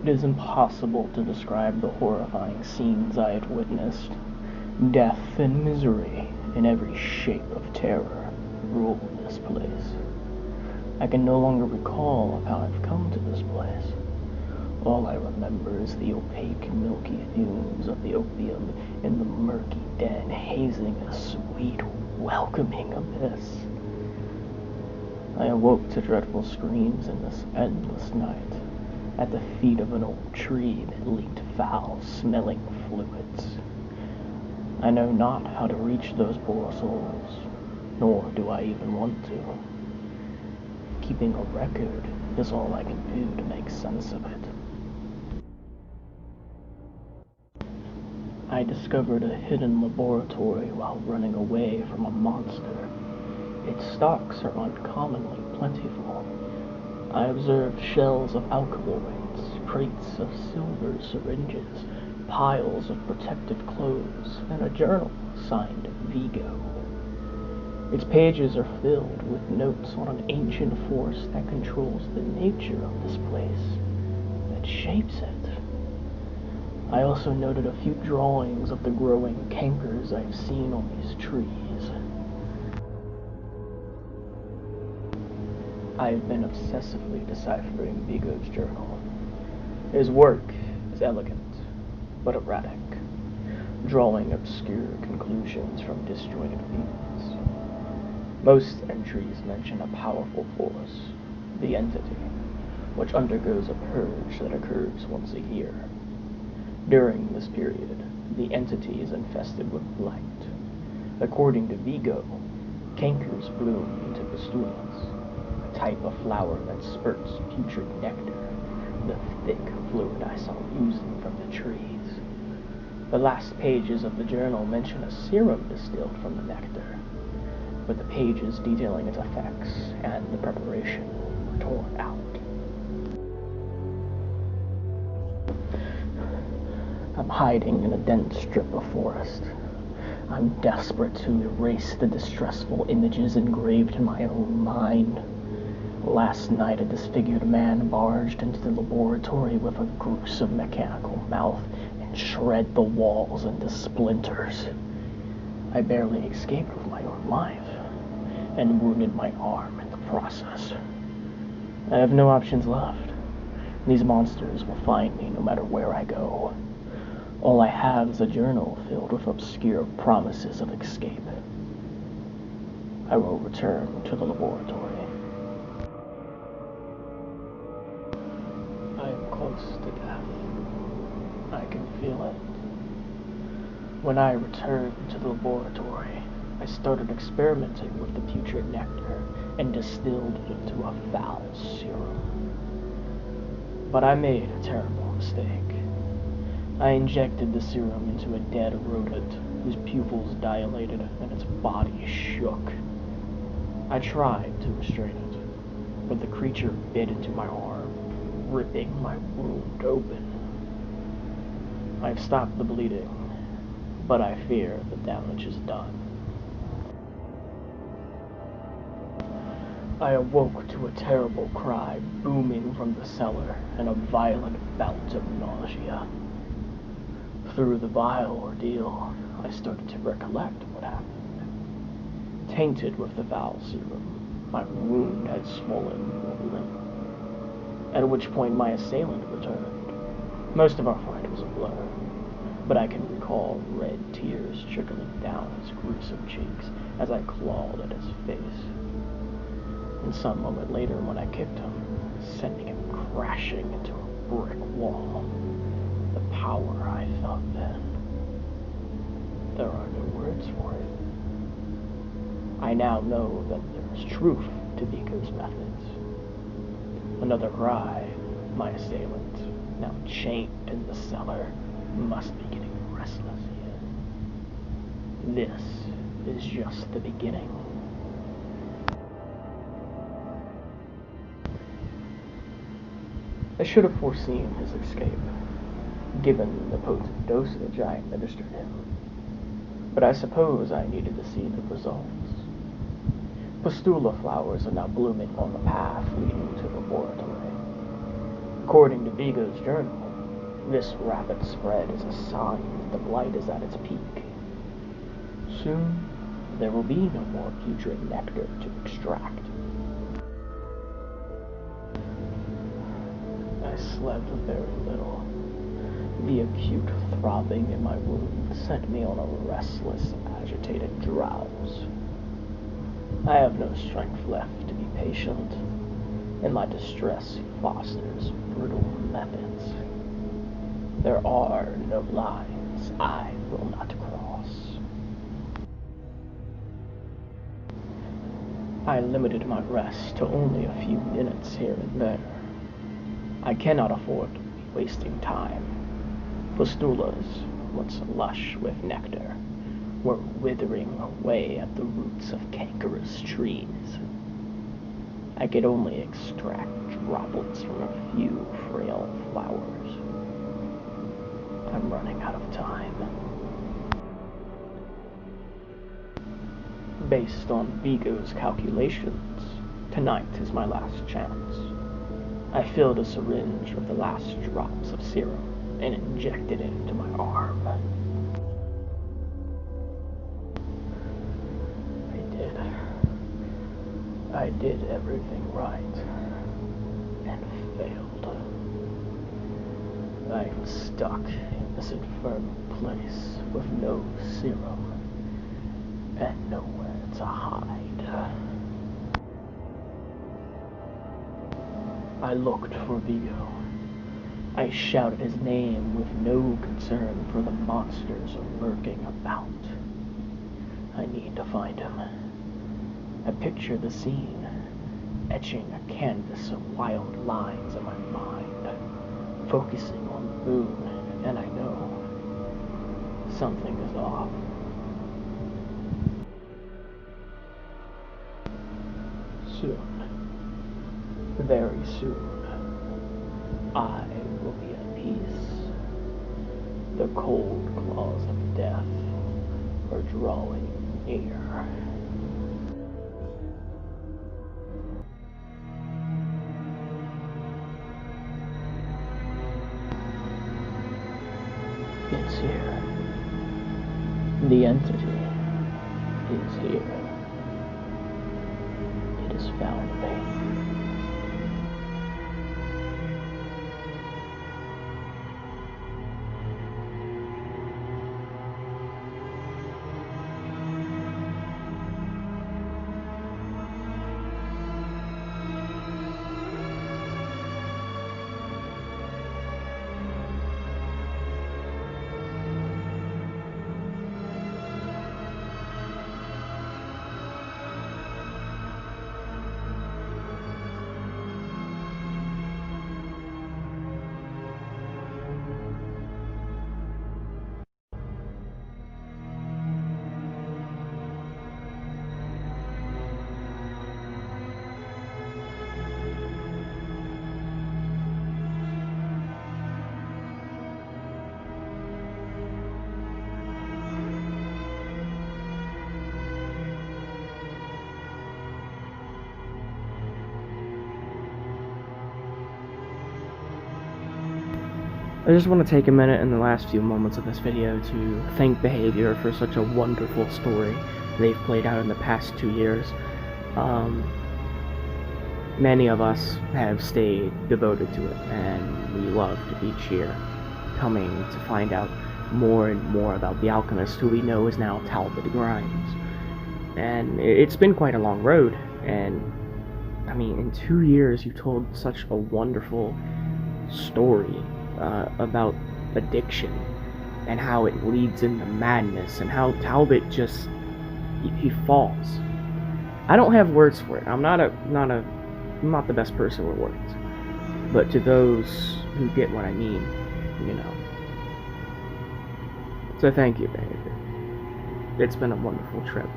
It is impossible to describe the horrifying scenes I had witnessed. Death and misery in every shape of terror ruled this place. I can no longer recall how I've come to this place. All I remember is the opaque, milky fumes of the opium in the murky den hazing a sweet, welcoming abyss. I awoke to dreadful screams in this endless night, at the feet of an old tree that leaked foul-smelling fluids. I know not how to reach those poor souls, nor do I even want to. Keeping a record is all I can do to make sense of it. I discovered a hidden laboratory while running away from a monster. Its stocks are uncommonly plentiful. I observed shells of alkaloids, crates of silver syringes, piles of protective clothes, and a journal signed Vigo. Its pages are filled with notes on an ancient force that controls the nature of this place, that shapes it. I also noted a few drawings of the growing cankers I've seen on these trees. I've been obsessively deciphering Vigo's journal. His work is elegant, but erratic, drawing obscure conclusions from disjointed views. Most entries mention a powerful force, the Entity, which undergoes a purge that occurs once a year. During this period, the Entity is infested with Blight. According to Vigo, cankers bloom into pustulas, a type of flower that spurts putrid nectar, the thick fluid I saw oozing from the trees. The last pages of the journal mention a serum distilled from the nectar, but the pages detailing its effects and the preparation were torn out. I'm hiding in a dense strip of forest. I'm desperate to erase the distressful images engraved in my own mind. Last night, a disfigured man barged into the laboratory with a gruesome mechanical mouth and shred the walls into splinters. I barely escaped with my own life, and wounded my arm in the process. I have no options left. These monsters will find me no matter where I go. All I have is a journal filled with obscure promises of escape. I will return to the laboratory. I am close to death. I can feel it. When I returned to the laboratory, I started experimenting with the putrid nectar and distilled it into a foul serum. But I made a terrible mistake. I injected the serum into a dead rodent whose pupils dilated and its body shook. I tried to restrain it, but the creature bit into my arm, ripping my wound open. I've stopped the bleeding, but I fear the damage is done. I awoke to a terrible cry booming from the cellar and a violent bout of nausea. Through the vile ordeal, I started to recollect what happened. Tainted with the foul serum, my wound had swollen mortally, at which point my assailant returned. Most of our fight was a blur, but I can recall red tears trickling down his gruesome cheeks as I clawed at his face. And some moment later when I kicked him, sending him crashing into a brick wall. The power I felt then. There are no words for it. I now know that there is truth to Vigo's methods. Another cry. My assailant, now chained in the cellar, must be getting restless here. This is just the beginning. I should have foreseen his escape, given the potent dosage I administered him. But I suppose I needed to see the results. Pustula flowers are now blooming on the path leading to the laboratory. According to Vigo's journal, this rapid spread is a sign that the Blight is at its peak. Soon, there will be no more putrid nectar to extract. I slept very little. The acute throbbing in my wound sent me on a restless, agitated drowse. I have no strength left to be patient, and my distress fosters brutal methods. There are no lines I will not cross. I limited my rest to only a few minutes here and there. I cannot afford to be wasting time. Pustulas, once lush with nectar, were withering away at the roots of cankerous trees. I could only extract droplets from a few frail flowers. I'm running out of time. Based on Vigo's calculations, tonight is my last chance. I filled a syringe with the last drops of serum and injected it into my arm. I did everything right, and failed. I am stuck in this infernal place with no serum, and nowhere to hide. I looked for Vigo. I shouted his name with no concern for the monsters lurking about. I need to find him. I picture the scene, etching a canvas of wild lines in my mind, focusing on the moon, and I know something is off. Soon, very soon, I will be at peace. The cold claws of death are drawing near. It's here. The entity is here. It has found me. I just want to take a minute in the last few moments of this video to thank Behavior for such a wonderful story they've played out in the past 2 years. Many of us have stayed devoted to it, and we loved each year coming to find out more and more about the alchemist, who we know is now Talbot Grimes. And it's been quite a long road, and I mean, in 2 years you told such a wonderful story about addiction and how it leads into madness and how Talbot just he falls. I don't have words for it. I'm not the best person with words, but to those who get what I mean, you know. So thank you, Behavior. It's been a wonderful trip.